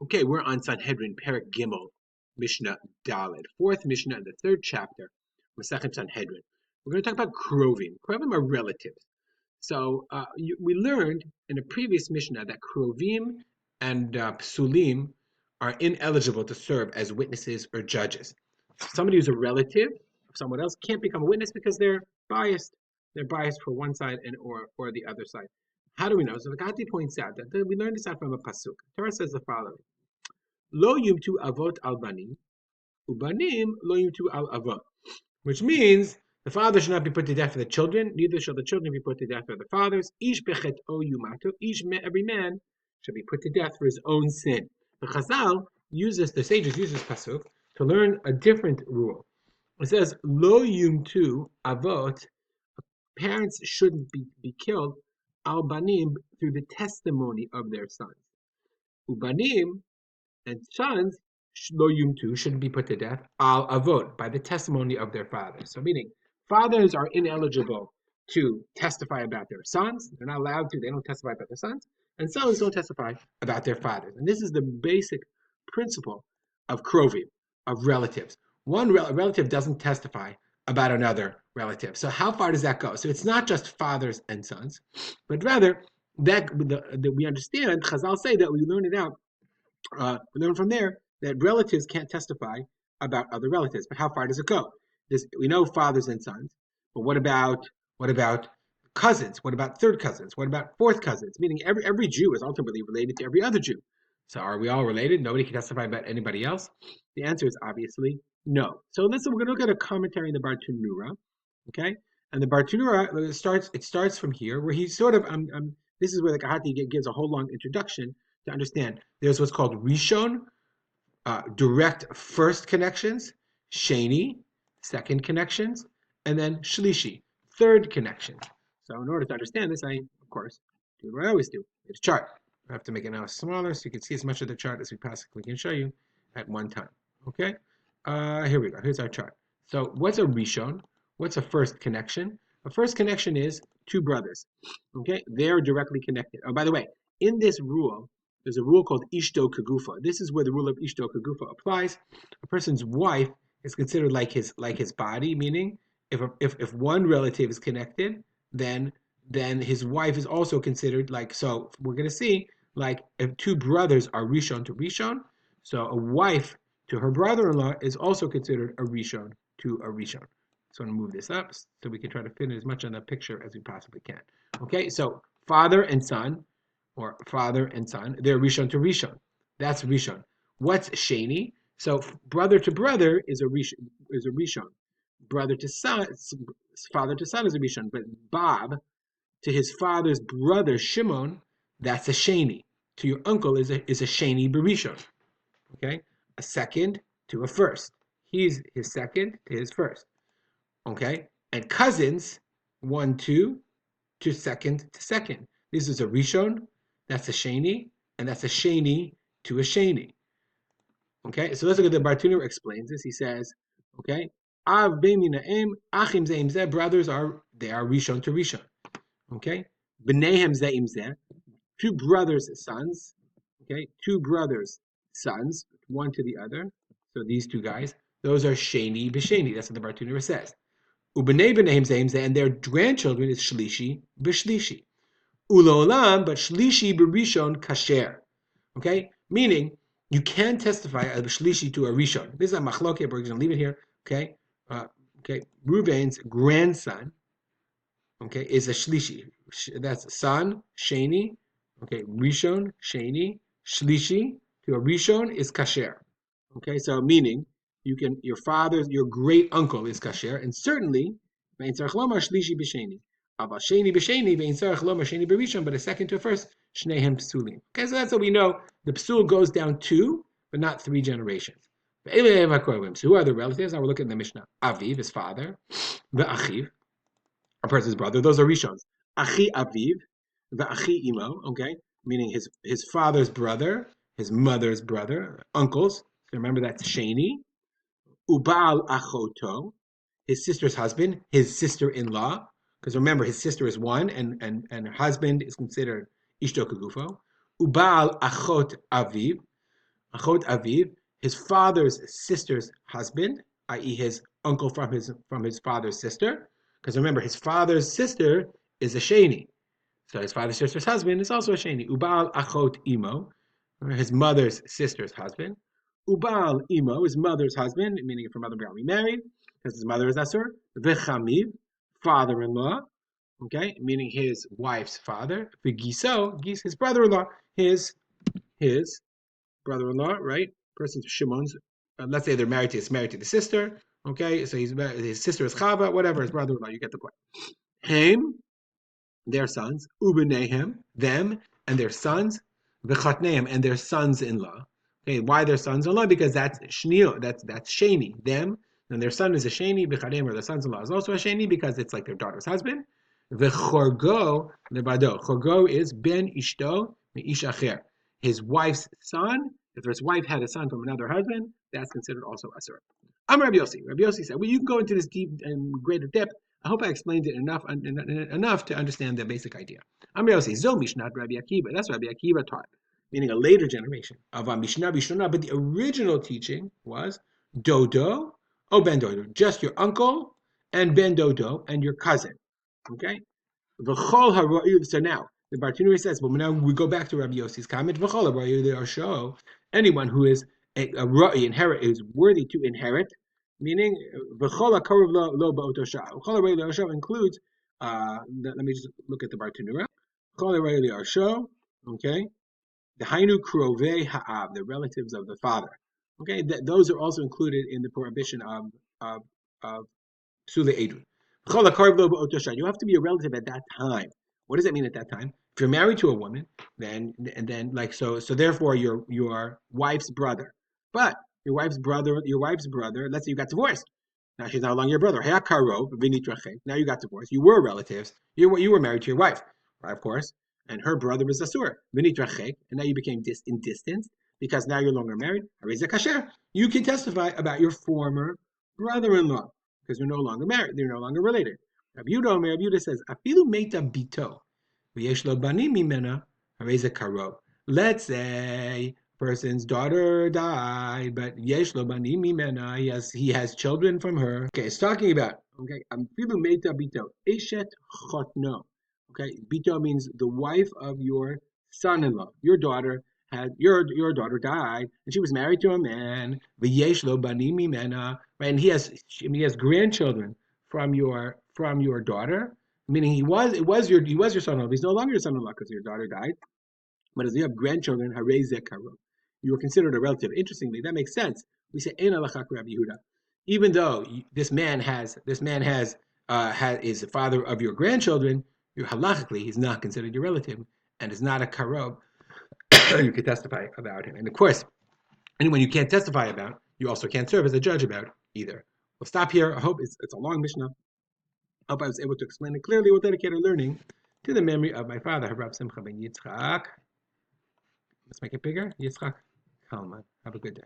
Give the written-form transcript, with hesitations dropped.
Okay, we're on Sanhedrin, Perek Gimel, Mishnah Daled, fourth Mishnah in the third chapter, Masechet Sanhedrin. We're going to talk about Krovim. Krovim are relatives. So we learned in a previous Mishnah that Krovim and Psulim are ineligible to serve as witnesses or judges. Somebody who's a relative of someone else can't become a witness because they're biased. They're biased for one side or the other side. How do we know? So the Gati points out that we learned this out from a pasuk. Torah says the following: Lo yumtu avot al banim, ubanim lo yumtu al avot. Which means the father should not be put to death for the children, neither shall the children be put to death for the fathers. Ish bechet o yumatu, every man should be put to death for his own sin. The Chazal the sages use this pasuk to learn a different rule. It says, Lo yumtu avot, parents shouldn't be killed, al banim, through the testimony of their sons. Ubanim, and sons, lo yumtu, shouldn't be put to death, al avot, by the testimony of their fathers. So meaning, fathers are ineligible to testify about their sons. They're not allowed to. They don't testify about their sons. And sons don't testify about their fathers. And this is the basic principle of krovim, of relatives. One relative doesn't testify about another relative. So how far does that go? So it's not just fathers and sons, but rather that we understand, Chazal say that we learn it out. We learn from there that relatives can't testify about other relatives. But how far does it go? We know fathers and sons, but what about cousins? What about third cousins? What about fourth cousins? Meaning every Jew is ultimately related to every other Jew. So are we all related? Nobody can testify about anybody else? The answer is obviously no. So we're going to look at a commentary in the Bartanura, okay? And the Bartanura starts from here, where he's sort of this is where the Kahati gives a whole long introduction to understand. There's what's called Rishon, direct first connections, Sheni, second connections, and then Shlishi, third connections. So in order to understand this, I, of course, do what I always do. It's a chart. I have to make it now smaller so you can see as much of the chart as we possibly can show you at one time. Okay? Here we go. Here's our chart. So what's a Rishon? What's a first connection? A first connection is two brothers. Okay? They're directly connected. Oh, by the way, in this rule, there's a rule called Ishto Kagufa. This is where the rule of Ishto Kagufa applies. A person's wife is considered like his body, meaning if one relative is connected, then his wife is also considered like. So we're going to see like if two brothers are Rishon to Rishon, so a wife to her brother-in-law is also considered a Rishon to a Rishon. So I'm going to move this up so we can try to fit in as much on the picture as we possibly can. Okay, so father and son, or father and son, they're Rishon to Rishon. That's Rishon. What's Sheni? So brother to brother is a Rishon. Brother to son, father to son is a Rishon. But Bob to his father's brother Shimon, that's a Sheni. To your uncle is a Sheni Barishon. Okay, a second to a first. He's his second to his first. Okay, and cousins 1, 2 to second to second. This is a Rishon. That's a Sheni, and that's a Sheni to a Sheni. Okay, so let's look at the Bartunur explains this. He says, okay, Av Beminaim, Achim Zeim Zeh, brothers are Rishon to Rishon. Okay, B'nehem Zeim Zeh, two brothers' sons. Okay, two brothers' sons, one to the other. So these two guys, those are Sheni b'Sheni. That's what the Bartunur says. U'b'nei B'nehem Zeim Zeh, and their grandchildren is Shlishi b'Shlishi. Ulolam, but Shlishi b'Rishon kasher. Okay? Meaning, you can testify a Shlishi to a Rishon. This is a machloket, but we're going to leave it here. Okay? Reuven's grandson, okay, is a Shlishi. That's son, Sheni. Okay, Rishon, Sheni. Shlishi to a Rishon is kasher. Okay, so meaning, your great uncle is kasher, and certainly, Shlishi b'Sheni. But a second to a first, shnehem psulim. Okay, so that's what we know. The psul goes down 2, but not 3 generations. So who are the relatives? Now we're looking at the Mishnah. Aviv, his father. Ve'achiv, a person's brother. Those are rishons. Achi aviv, ve'achi imo. Okay, meaning his father's brother, his mother's brother, uncles. So remember that's sheni. Ubal achoto, his sister's husband, his sister-in-law. Because remember, his sister is one, and her husband is considered ishto kagufo. Ubal achot aviv, Achot aviv, his father's sister's husband, i.e., his uncle from his father's sister. Because remember, his father's sister is a sheni. So his father's sister's husband is also a sheni. Ubal achot imo, his mother's sister's husband. Ubal imo, his mother's husband, meaning if her mother got remarried, because his mother is asur. Vechamiv, father-in-law, okay, meaning his wife's father. V'giso, gis, his brother-in-law, his brother-in-law, right? Person's Shimon's. Let's say they're married to the sister. Okay, so his sister is Chava, whatever. His brother-in-law. You get the point. Haim, their sons. Ubenehem, them and their sons. V'chatneim, and their sons-in-law. Okay, why their sons-in-law? Because that's shnio. That's sheni. Them and their son is a sheni. V'chadeim, or their sons-in-law is also a sheni because it's like their daughter's husband. V'chorgo lebado. Chorgo is ben ishto ish acher. His wife's son. If his wife had a son from another husband, that's considered also asur. I'm Rabbi Yossi. Rabbi Yossi said, well, you can go into this deep and greater depth. I hope I explained it enough to understand the basic idea. I'm Rabbi Yossi. Zo Mishnat Rabbi Akiva. That's what Rabbi Akiva taught, meaning a later generation of a Mishnah Rishonah. But the original teaching was Dodo, oh Ben Dodo, just your uncle and Ben Dodo and your cousin. Okay? So now, the Bartanuri says, well, now we go back to Rabbi Yossi's comment. They are show anyone who is a ra'i inherit is worthy to inherit, meaning includes. Let me just look at the Bartanura. Okay, the Hainu Krovei Ha'av, the relatives of the father. Okay, those are also included in the prohibition of Psule Edun. You have to be a relative at that time. What does that mean at that time? If you're married to a woman, then like so therefore your wife's brother. But your wife's brother, let's say you got divorced. Now she's no longer your brother. Now you got divorced. You were relatives. You were married to your wife, right, of course. And her brother was Asur. And now you became in distance because now you're no longer married. You can testify about your former brother-in-law because they're no longer married, they're no longer related. Rabbi Yehuda says, "Afilu meita bito, v'yesh lo banim mimena, harei karov." Let's say person's daughter died, but yesh lo banim mimena, he has children from her. Okay, it's talking about afilu meita bito, eshet chotno. Okay, bito means the wife of your son-in-law. Your daughter your daughter died and she was married to a man. V'yesh lo banim mimena, right? And he has grandchildren from your daughter, meaning he was your son-in-law. He's no longer your son-in-law because your daughter died. But as you have grandchildren, harei karov, you are considered a relative. Interestingly, that makes sense. We say ein alachak Rabbi Yehuda, even though this man is the father of your grandchildren. Halachically, he's not considered your relative and is not a karov. You can testify about him. And of course, anyone you can't testify about, you also can't serve as a judge about either. We'll stop here. I hope it's a long Mishnah. I hope I was able to explain it clearly. We'll dedicate our learning to the memory of my father, Rav Simcha ben Yitzchak. Let's make it bigger. Yitzchak Kalman. Have a good day.